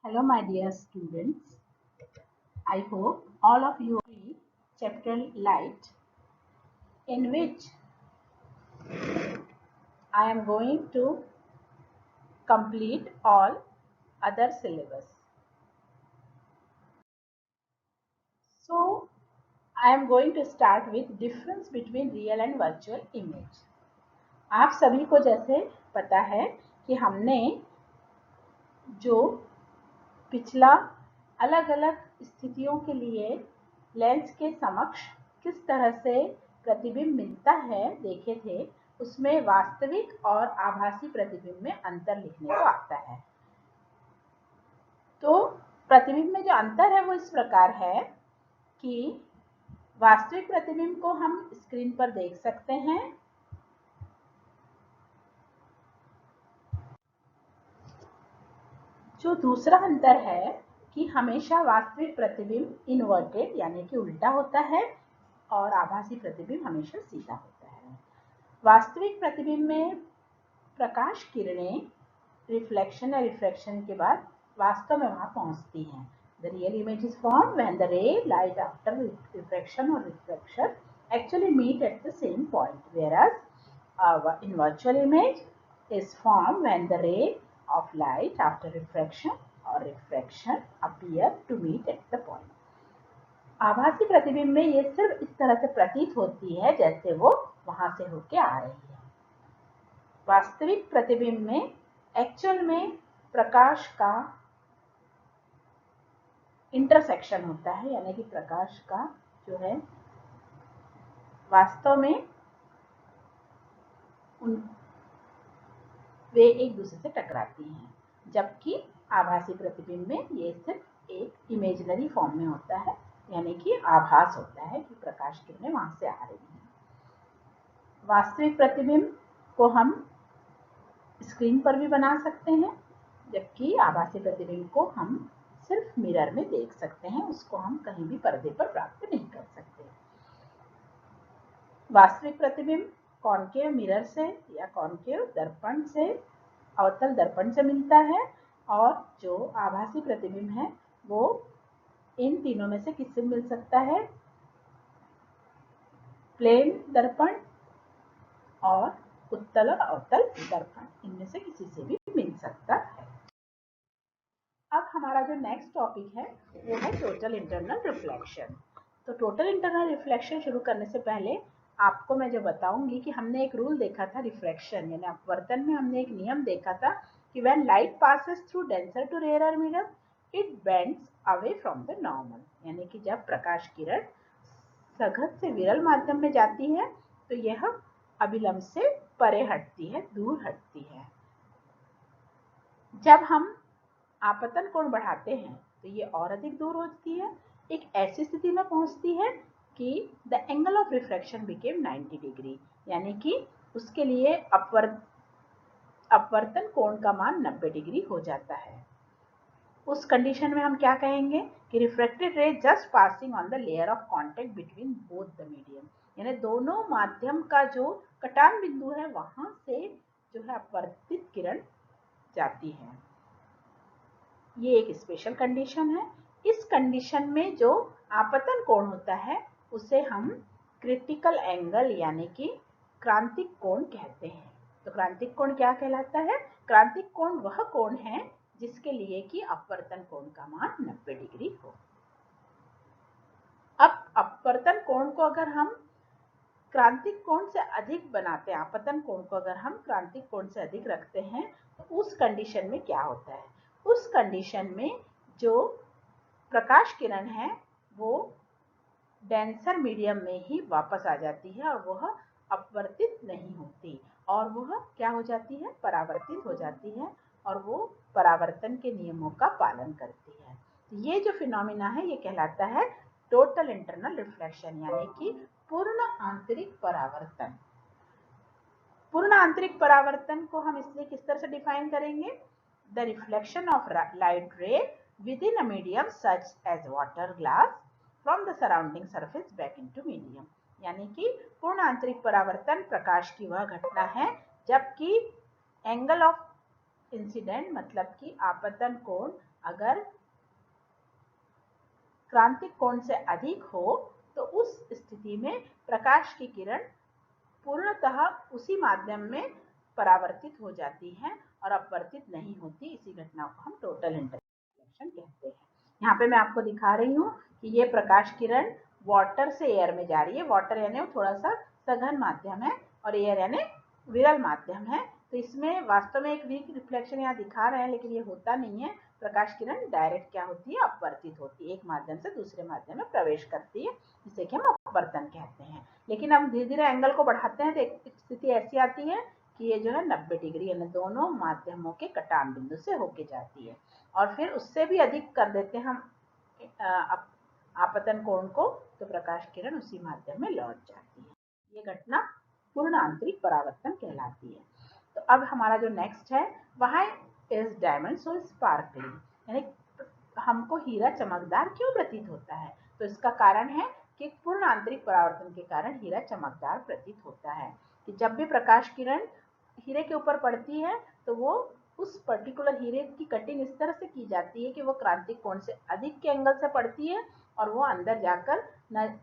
Hello, my dear students. I hope all of you read chapter Light, in which I am going to complete all other syllabus. So, I am going to start with difference between real and virtual image. आप सभी को जैसे पता है कि हमने जो पिछला अलग अलग स्थितियों के लिए लेंस के समक्ष किस तरह से प्रतिबिंब मिलता है देखे थे, उसमें वास्तविक और आभासी प्रतिबिंब में अंतर लिखने को आता है। तो प्रतिबिंब में जो अंतर है वो इस प्रकार है कि वास्तविक प्रतिबिंब को हम स्क्रीन पर देख सकते हैं। जो दूसरा अंतर है कि हमेशा वास्तविक प्रतिबिंब इन्वर्टेड यानी कि उल्टा होता है और आभासी प्रतिबिंब हमेशा सीधा होता है। वास्तविक प्रतिबिंब में प्रकाश किरणें रिफ्लेक्शन या रिफ्रैक्शन के बाद वास्तव में वहां पहुंचती हैं। The real image is formed when the ray light after refraction or reflection actually meet at the same point, whereas in virtual image is formed when the ray of light after refraction or refraction appear to meet at the point. आभासी प्रतिबिंब में ये सिर्फ इस तरह से प्रतीत होती है जैसे वो वहां से होके आ रही है। वास्तविक प्रतिबिंब में एक्चुअल में प्रकाश का इंटरसेक्शन होता है, यानी कि प्रकाश का जो है वास्तव में वे एक दूसरे से टकराती हैं, जबकि आभासी प्रतिबिंब में ये सिर्फ एक इमेजिनरी फॉर्म में होता है, यानी कि आभास होता है कि प्रकाश किरणें वहां से आ रही हैं। वास्तविक प्रतिबिंब को हम स्क्रीन पर भी बना सकते हैं, जबकि आभासी प्रतिबिंब को हम सिर्फ मिरर में देख सकते हैं, उसको हम कहीं भी पर्दे पर प्राप्त नहीं कर सकते। वास्तविक प्रतिबिंब कॉनकेव मिरर से या कॉनकेव दर्पण से, अवतल दर्पण से मिलता है, और जो आभासी प्रतिबिंब है वो इन तीनों में से किससे मिल सकता है? प्लेन दर्पण और उत्तल और अवतल दर्पण, इनमें से किसी से भी मिल सकता है। अब हमारा जो नेक्स्ट टॉपिक है वो है टोटल इंटरनल रिफ्लेक्शन। तो टोटल इंटरनल रिफ्लेक्शन शुरू करने से पहले आपको मैं जो बताऊंगी कि हमने एक रूल देखा था रिफ्रैक्शन यानी अपवर्तन में हमने एक नियम देखा था कि when light passes through denser to rarer mirror it bends away from the normal, यानी कि जब प्रकाश किरण सघन से विरल माध्यम में जाती है तो यह अभिलंब से परे हटती है, दूर हटती है। जब हम आपतन कोण बढ़ाते हैं तो ये और अधिक दूर होती है, एक ऐसी स्थिति में पहुंचती है कि the angle of refraction became 90 degree, यानी कि उसके लिए अपवर्तन कोण का मान 90 डिग्री हो जाता है। उस कंडीशन में हम क्या कहेंगे कि रिफ्रैक्टेड रे just passing on the layer of contact between both the medium, यानी दोनों माध्यम का जो कटान बिंदु है वहां से जो है अपवर्तित किरण जाती है। ये एक स्पेशल कंडीशन है। इस कंडीशन में जो आपतन कोण होता है उसे हम क्रिटिकल एंगल यानी कि क्रांतिक कोण कहते हैं। तो क्रांतिक कोण क्या कहलाता है? क्रांतिक कोण वह कोण है जिसके लिए कि अपवर्तन कोण का मान 90 डिग्री हो। अब अपवर्तन कोण को अगर हम क्रांतिक कोण से अधिक बनाते हैं, आपतन कोण को अगर हम क्रांतिक कोण से अधिक रखते हैं तो उस कंडीशन में क्या होता है? उस कंडीशन में जो प्रकाश किरण है वो डेंसर मीडियम में ही वापस आ जाती है और वह अपवर्तित नहीं होती, और वह क्या हो जाती है? परावर्तित हो जाती है, और वो परावर्तन के नियमों का पालन करती है। ये जो फिनोमिना है ये कहलाता है टोटल इंटरनल रिफ्लेक्शन, यानी कि पूर्ण आंतरिक परावर्तन। पूर्ण आंतरिक परावर्तन को हम इसलिए किस तरह से डिफाइन करेंगे? The reflection of light ray within a medium such as water glass from the surrounding surface back into medium, यानी कि पूर्ण आंतरिक परावर्तन प्रकाश की वह घटना है जबकि एंगल ऑफ इंसिडेंट मतलब कि आपतन कोण अगर क्रांतिक कोण से अधिक हो तो उस स्थिति में प्रकाश की किरण पूर्णतः उसी माध्यम में परावर्तित हो जाती है और अपवर्तित नहीं होती। इसी घटना को हम टोटल इंटररिफ्लेक्शन कहते हैं। यहाँ पे मैं आपको दिखा रही हूँ कि ये प्रकाश किरण वाटर से एयर में जा रही है। वाटर यानी थोड़ा सा सघन माध्यम है और एयर यानी विरल माध्यम है। तो इसमें वास्तव में एक वीक रिफ्लेक्शन यहाँ दिखा रहे हैं, लेकिन ये होता नहीं है। प्रकाश किरण डायरेक्ट क्या होती है, अपवर्तित होती है, एक माध्यम से दूसरे माध्यम में प्रवेश करती है, जिसे कि हम अपवर्तन कहते हैं। लेकिन अब धीरे धीरे एंगल को बढ़ाते हैं तो एक स्थिति ऐसी आती है कि ये जो है 90 डिग्री यानी दोनों माध्यमों के कटान बिंदु से होके जाती है और फिर उससे भी अधिक कर देते हैं हम आपतन कोण को, तो प्रकाश किरण उसी माध्यम में लौट जाती है। ये घटना पूर्ण आंतरिक परावर्तन कहलाती है। तो अब हमारा जो नेक्स्ट है वह इज डायमंड सो स्पार्कलिंग, यानी हमको हीरा चमकदार क्यों प्रतीत होता है। तो इसका कारण है कि पूर्ण आंतरिक परावर्तन के कारण हीरा चमकदार प्रतीत होता है। कि जब भी प्रकाश किरण हीरे के ऊपर पड़ती है तो वो उस पर्टिकुलर हीरे की कटिंग इस तरह से की जाती है कि वो क्रांतिक कोण से अधिक के एंगल से पड़ती है और वो अंदर जाकर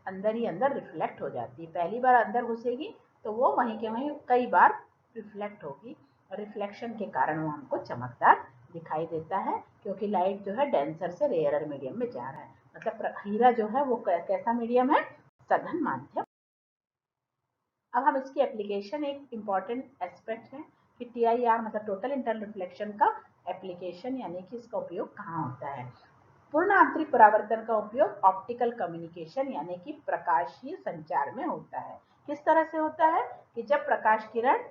अंदर ही अंदर रिफ्लेक्ट हो जाती है। पहली बार अंदर घुसेगी तो वो वहीं के वहीं कई बार रिफ्लेक्ट होगी और रिफ्लेक्शन के कारण वो हमको चमकदार दिखाई देता है, क्योंकि लाइट जो है डेंसर से रेयरर मीडियम में जा रहा है। मतलब हीरा जो है वो कैसा मीडियम है, सघन माध्यम। अब हम इसकी एप्लीकेशन, एक इम्पॉर्टेंट एस्पेक्ट है कि TIR मतलब टोटल इंटरनल रिफ्लेक्शन का एप्लीकेशन यानी कि इसका उपयोग कहाँ होता है। पूर्ण आंतरिक परावर्तन का उपयोग ऑप्टिकल कम्युनिकेशन यानी कि प्रकाशीय संचार में होता है। किस तरह से होता है कि जब प्रकाश किरण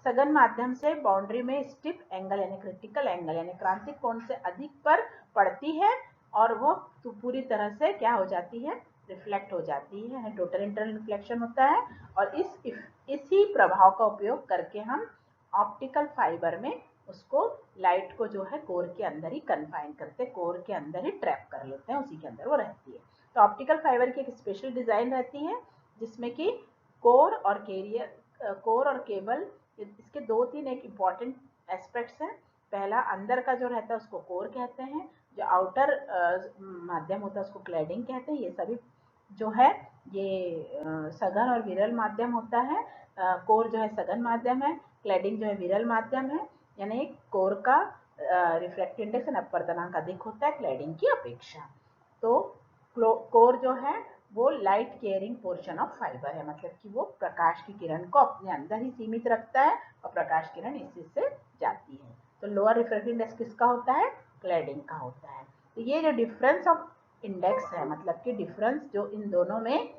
सघन माध्यम से बाउंड्री में स्टिप एंगल यानी क्रिटिकल एंगल यानी क्रांतिक कोण से अधिक पर पड़ती है और वो तो पूरी तरह से क्या हो जाती है, रिफ्लेक्ट हो जाती है, टोटल इंटरनल रिफ्लेक्शन होता है। और इसी प्रभाव का उपयोग करके हम ऑप्टिकल फाइबर में उसको लाइट को जो है कोर के अंदर ही कन्फाइन करते, कोर के अंदर ही ट्रैप कर लेते हैं, उसी के अंदर वो रहती है। तो ऑप्टिकल फाइबर की एक स्पेशल डिजाइन रहती है जिसमें कि कोर और केबल, इसके दो तीन एक इम्पॉर्टेंट एस्पेक्ट्स हैं। पहला अंदर का जो रहता है उसको कोर कहते हैं, जो आउटर माध्यम होता है उसको क्लैडिंग कहते हैं। ये सभी जो है ये सघन और विरल माध्यम होता है। कोर जो है सघन माध्यम है, क्लैडिंग जो है विरल माध्यम है, यानी कोर का रिफ्रैक्टिव इंडेक्स और अपवर्तनांक अधिक होता है क्लैडिंग की अपेक्षा। तो कोर जो है वो light caring portion of fibre है, मतलब कि वो प्रकाश की किरण को अपने अंदर ही सीमित रखता है और प्रकाश किरण इसी से जाती है। तो लोअर रिफ्रैक्टिव इंडेक्स किसका होता है, क्लैडिंग का होता है। तो ये जो डिफरेंस ऑफ इंडेक्स है, मतलब कि डिफरेंस जो इन दोनों में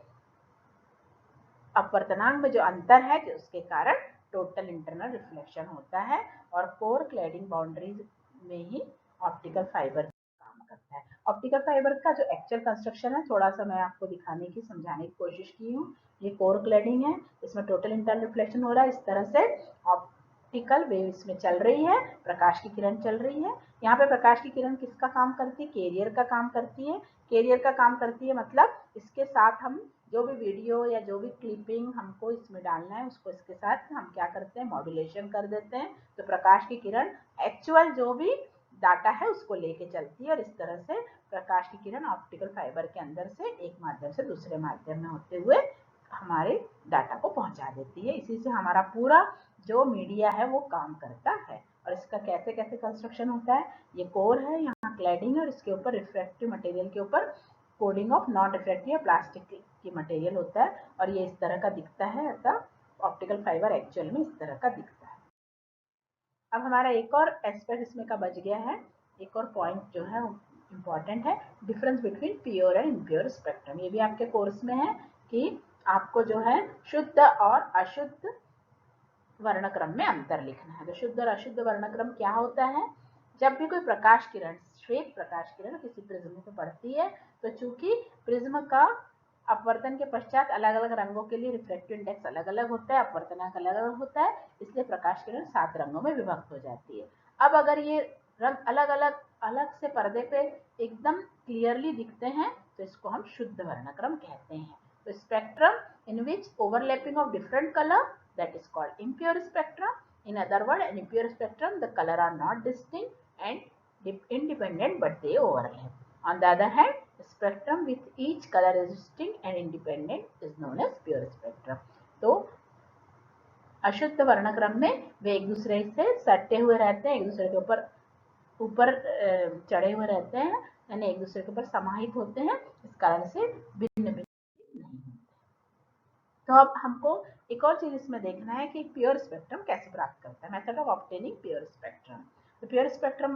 अपवर्तनांक में जो अंतर है कि उसके कारण टोटल इंटरनल रिफ्लेक्शन होता है और कोर क्लैडिंग बाउंड्रीज में ही ऑप्टिकल फाइबर काम करता है। ऑप्टिकल फाइबर का जो एक्चुअल कंस्ट्रक्शन है थोड़ा सा मैं आपको दिखाने की, समझाने की कोशिश की हूँ। ये कोर क्लैडिंग है, इसमें टोटल इंटरनल रिफ्लेक्शन हो रहा है। इस तरह से ऑप्टिकल वेव इसमें चल रही है, प्रकाश की किरण चल रही है। यहाँ पे प्रकाश की किरण किसका काम करती है, कैरियर का काम करती है। कैरियर का काम करती है मतलब इसके साथ हम जो भी वीडियो या जो भी क्लिपिंग हमको इसमें डालना है उसको इसके साथ हम क्या करते हैं, मॉड्यूलेशन कर देते हैं। तो प्रकाश की किरण एक्चुअल जो भी डाटा है उसको लेके चलती है और इस तरह से प्रकाश की किरण ऑप्टिकल फाइबर के अंदर से एक माध्यम से दूसरे माध्यम में होते हुए हमारे डाटा को पहुंचा देती है। इसी से हमारा पूरा जो मीडिया है वो काम करता है। और इसका कैसे कैसे कंस्ट्रक्शन होता है, ये कोर है, यहाँ क्लैडिंग है और इसके ऊपर रिफ्रैक्टिव मटेरियल के ऊपर कोडिंग ऑफ नॉन रिफ्रैक्टिव या प्लास्टिक की मटेरियल होता है और ये इस तरह का दिखता है। ऐसा ऑप्टिकल फाइबर एक्चुअल में इस तरह का दिखता है। अब हमारा एक और एस्पेक्ट इसमें का बच गया है, एक और पॉइंट जो है इम्पॉर्टेंट है, difference between pure and impure spectrum. ये भी आपके कोर्स में है कि आपको जो है शुद्ध और अशुद्ध वर्णक्रम में अंतर लिखना है। तो शुद्ध और अशुद्ध वर्णक्रम क्या होता है, जब भी कोई प्रकाश किरण, श्वेत प्रकाश किरण किसी प्रिज्म पे पड़ती है तो चूंकि प्रिज्म का अपवर्तन के पश्चात अलग अलग रंगों के लिए रिफ्रैक्टिव इंडेक्स अलग अलग होता है, अपवर्तनांक अलग अलग होता है, इसलिए प्रकाश किरण 7 रंगों में विभक्त हो जाती है। अब अगर ये रंग अलग से पर्दे पे एकदम क्लियरली दिखते हैं तो इसको हम शुद्ध वर्णक्रम कहते हैं। तो spectrum in which overlapping of different colour, that is called impure spectrum. In other words, in pure spectrum, the color are not distinct and independent, but they overlap. On the other hand, spectrum with each color is distinct and independent is known as pure spectrum. तो अशुद्ध वर्णक्रम में वे एक दूसरे से सटे हुए रहते हैं, एक दूसरे के ऊपर चढ़े हुए रहते हैं, यानी एक दूसरे के ऊपर समाहित होते हैं, इस कारण से भिन्न भिन्न नहीं होते। तो अब हमको एक और चीज इसमें देखना है कि प्योर स्पेक्ट्रम कैसे प्राप्त करता है, method of obtaining pure spectrum. तो प्योर स्पेक्ट्रम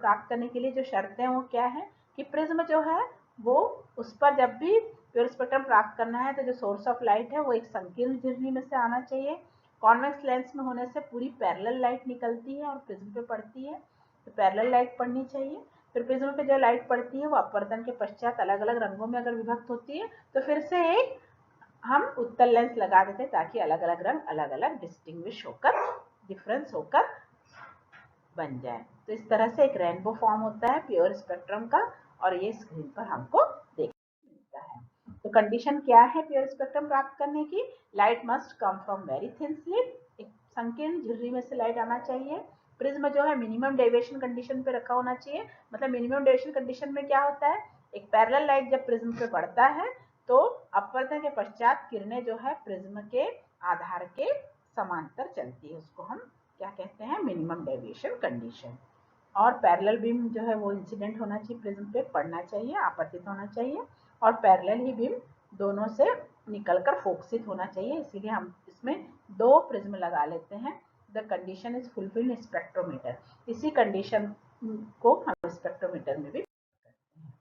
प्राप्त करने के लिए जो शर्तें हैं वो क्या है कि प्रिज्म जो है वो उस पर जब भी प्योर स्पेक्ट्रम प्राप्त करना है तो जो सोर्स ऑफ लाइट है वो एक संकीर्ण झिल्ली में से आना चाहिए। कॉन्वेक्स लेंस में होने से पूरी पैरेलल लाइट निकलती है और प्रिज्म पे पड़ती है, तो पैरेलल लाइट पड़नी चाहिए। फिर प्रिज्म पे जो लाइट पड़ती है वो अपवर्तन के पश्चात अलग अलग रंगों में अगर विभक्त होती है तो फिर से एक हम उत्तल लेंस लगा देते हैं ताकि अलग अलग रंग अलग अलग डिस्टिंग्विश होकर डिफरेंस होकर बन जाए। तो इस तरह से एक रेनबो फॉर्म होता है प्योर स्पेक्ट्रम का, और ये स्क्रीन पर हमको देखने मिलता है। तो कंडीशन क्या है प्योर स्पेक्ट्रम प्राप्त करने की? Light must come from very thin slit, एक संकीर्ण झिर्री में से लाइट आना चाहिए। प्रिज्म जो है मिनिमम डेविएशन कंडीशन पे रखा होना चाहिए। मतलब मिनिमम डेविएशन कंडीशन में क्या होता है, एक पैरेलल लाइट जब प्रिज्म पे पड़ता है तो अपवर्तन के पश्चात किरणें जो है प्रिज्म के आधार के समांतर चलती है, उसको हम क्या कहते हैं, मिनिमम डेविएशन कंडीशन। और पैरेलल बीम जो है वो इंसिडेंट होना चाहिए, प्रिज्म पे पड़ना चाहिए, आपतित होना चाहिए, और पैरेलल ही बीम दोनों से निकलकर फोकसित होना चाहिए, इसीलिए हम इसमें 2 प्रिज्म लगा लेते हैं। The condition is fulfilled in spectrometer, इसी कंडीशन को हम स्पेक्ट्रोमीटर में भी करते हैं।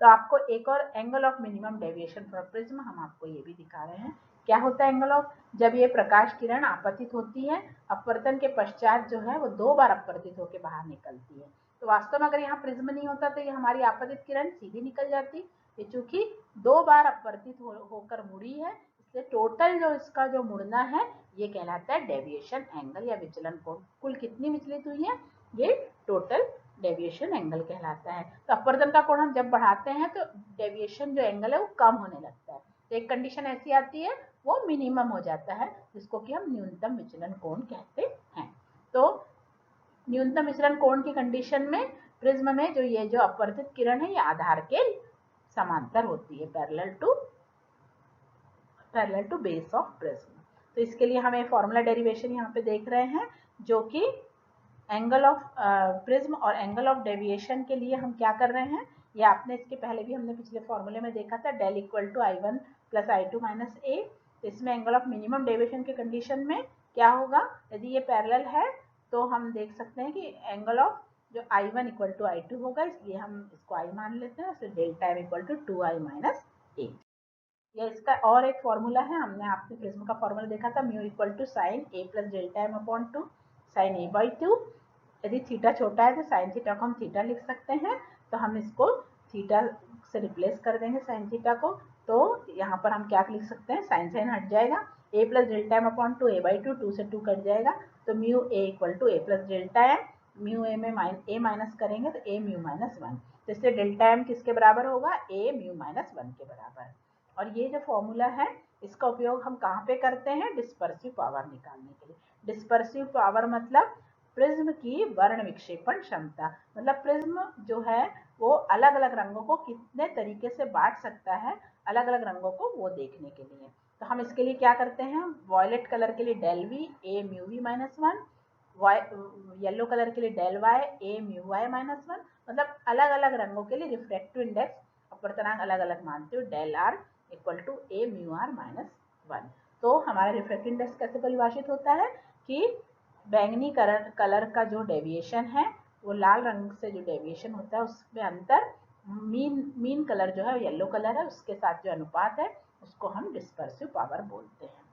तो आपको एक और angle of minimum deviation for prism हम आपको ये भी दिखा रहे हैं। क्या होता है एंगल ऑफ? जब ये प्रकाश किरण आपतित होती है, अपवर्तन के पश्चात जो है वो 2 बार अपवर्तित होकर बाहर निकलती है। तो वास्तव में अगर यहाँ प्रिज्म नहीं होता तो ये हमारी आपतित किरण सीधी निकल जाती, ये चूंकि 2 बार अपवर्तित होकर मुड़ी है, इसलिए टोटल जो इसका जो मुड़ना है ये कहलाता है डेविएशन एंगल या विचलन कोण। कुल कितनी विचलित हुई है, ये टोटल डेविएशन एंगल कहलाता है। तो अपवर्तन का कोण हम जब बढ़ाते हैं तो डेविएशन जो एंगल है वो कम होने लगता है। तो एक कंडीशन ऐसी आती है वो मिनिमम हो जाता है, जिसको कि हम न्यूनतम विचलन कोण कहते हैं। तो न्यूनतम विचलन कोण की कंडीशन में प्रिज्म में जो ये जो अपवर्तित किरण है ये आधार के समांतर होती है, parallel to base of prism. तो इसके लिए हमें फॉर्मूला डेरिवेशन यहाँ पे देख रहे हैं, जो कि एंगल ऑफ प्रिज्म और एंगल ऑफ डेविएशन के लिए हम क्या कर रहे हैं, ये आपने इसके पहले भी हमने पिछले फॉर्मूले में देखा था, del equal to I1 plus I2 minus A। तो इसमें एंगल ऑफ मिनिमम डेविएशन के कंडीशन में क्या होगा, यदि ये पैरेलल है तो हम देख सकते हैं कि एंगल ऑफ जो I1 इक्वल टू I2 होगा, इसलिए हम इसको I मान लेते हैं, फिर delta M equal to 2I minus A। या इसका और एक फॉर्मूला है, हमने आपने प्रिज्म का फॉर्मूला देखा था, mu equal to sine A plus delta M upon 2 sine A by 2। यदि थीटा छोटा है तो साइन थीटा को हम थीटा लिख सकते हैं, तो हम इसको थीटा से रिप्लेस कर देंगे साइन थीटा को। तो यहाँ पर हम क्या लिख सकते हैं, साइन साइन हट जाएगा, a plus delta M upon 2 a by 2, 2 से 2 कट जाएगा, तो mu a equal to a plus delta M, mu a में a माइनस करेंगे तो a म्यू माइनस 1, तो इसलिए डेल्टा एम किसके बराबर होगा, a म्यू माइनस 1 के बराबर। और ये जो फॉर्मूला है इसका उपयोग हम कहाँ पे करते हैं, डिस्पर्सिव पावर निकालने के लिए। डिस्पर्सिव पावर मतलब प्रिज्म की वर्ण विक्षेपण क्षमता, मतलब प्रिज्म जो है वो अलग अलग रंगों को कितने तरीके से बांट सकता है, अलग अलग रंगों को वो देखने के लिए। तो हम इसके लिए क्या करते हैं, वॉयलेट कलर के लिए del V A mu V minus 1, yellow colour के लिए del Y A mu Y minus 1, मतलब अलग अलग रंगों के लिए रिफ्रैक्टिव इंडेक्स अपवर्तनांक अलग अलग मानते हो, del R equal to A mu R minus 1। तो हमारा रिफ्रैक्टिव इंडेक्स कैसे परिभाषित होता है कि बैंगनी कलर का जो डेविएशन है वो लाल रंग से जो डेविएशन होता है उसमें अंतर, मीन कलर जो है येलो कलर है उसके साथ जो अनुपात है उसको हम डिस्पर्सिव पावर बोलते हैं।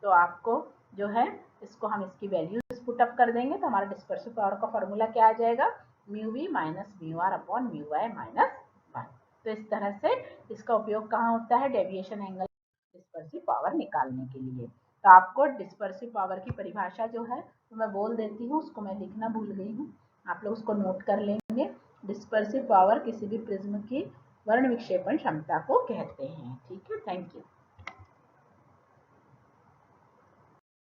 तो आपको जो है इसको हम इसकी वैल्यूज पुट अप कर देंगे तो हमारा डिस्पर्सिव पावर का फॉर्मूला क्या आ जाएगा, mu V minus mu R upon mu Y minus 1। तो इस तरह से इसका उपयोग कहाँ होता है, डेविएशन एंगल डिस्पर्सिव पावर निकालने के लिए। तो आपको डिस्पर्सिव पावर की परिभाषा जो है तो मैं बोल देती हूँ, उसको मैं लिखना भूल गई हूँ, आप लोग उसको नोट कर लेंगे। डिस्पर्सिव पावर किसी भी प्रिज्म की वर्ण विक्षेपण क्षमता को कहते हैं। ठीक है, थैंक यू।